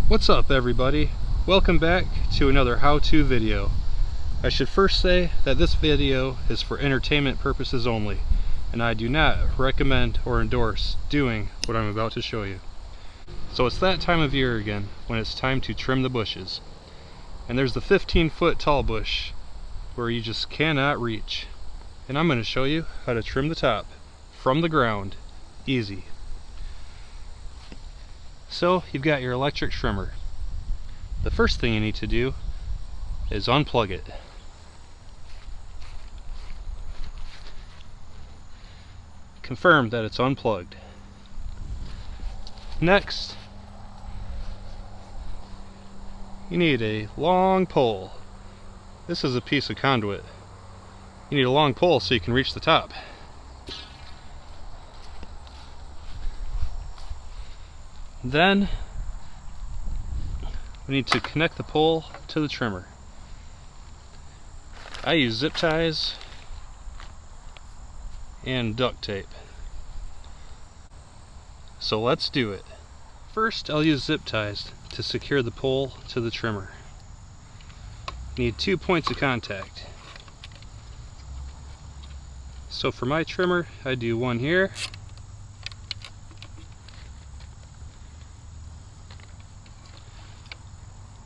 What's up everybody? Welcome back to another how-to video. I should first say that this video is for entertainment purposes only, and I do not recommend or endorse doing what I'm about to show you. So it's that time of year again when it's time to trim the bushes. And there's the 15-foot tall bush where you just cannot reach. And I'm going to show you how to trim the top from the ground, easy. So you've got your electric trimmer. The first thing you need to do is unplug it. Confirm that it's unplugged. Next, you need a long pole. This is a piece of conduit. You need a long pole so you can reach the top. Then we need to connect the pole to the trimmer. I use zip ties and duct tape. So let's do it. First, I'll use zip ties to secure the pole to the trimmer. Need 2 points of contact. So for my trimmer, I do one here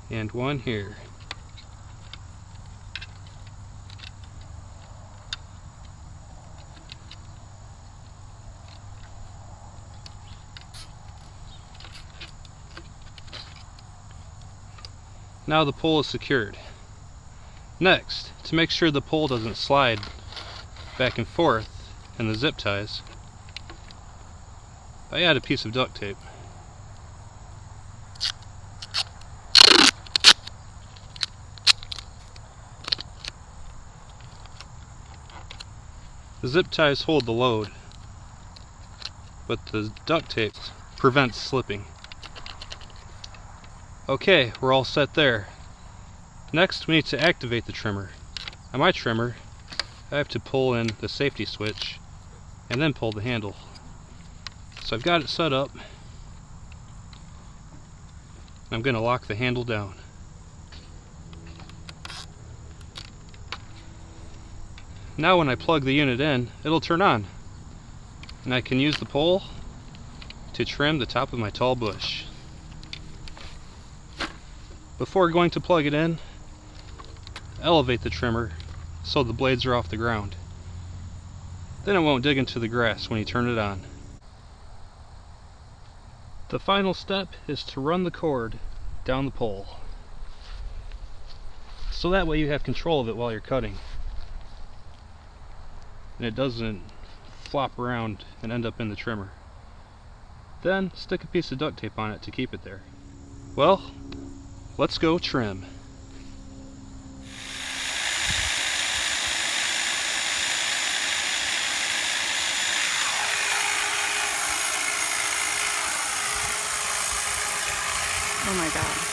and one here. Now the pole is secured. Next, to make sure the pole doesn't slide back and forth in the zip ties, I add a piece of duct tape. The zip ties hold the load, but the duct tape prevents slipping. Okay, we're all set there. Next, we need to activate the trimmer. On my trimmer, I have to pull in the safety switch and then pull the handle. So I've got it set up. I'm going to lock the handle down. Now when I plug the unit in, it'll turn on, and I can use the pole to trim the top of my tall bush. Before going to plug it in, elevate the trimmer so the blades are off the ground. Then it won't dig into the grass when you turn it on. The final step is to run the cord down the pole, so that way you have control of it while you're cutting, and it doesn't flop around and end up in the trimmer. Then stick a piece of duct tape on it to keep it there. Well, let's go trim. Oh my God.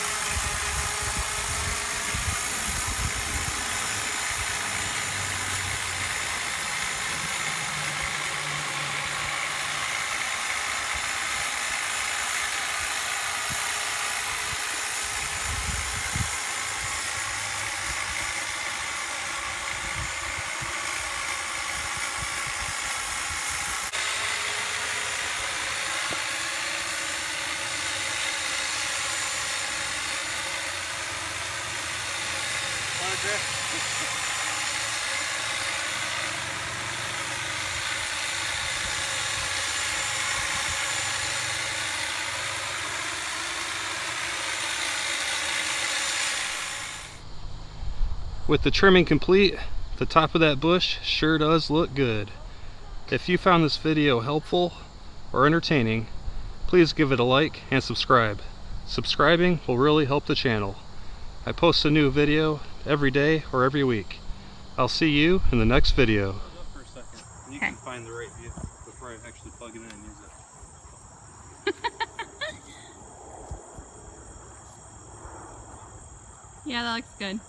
With the trimming complete, the top of that bush sure does look good. If you found this video helpful or entertaining, please give it a like and subscribe. Subscribing will really help the channel. I post a new video every day or every week. I'll see you in the next video. Hold up for a second, and you can find the right view before I actually plug it in and use it. Yeah, that looks good.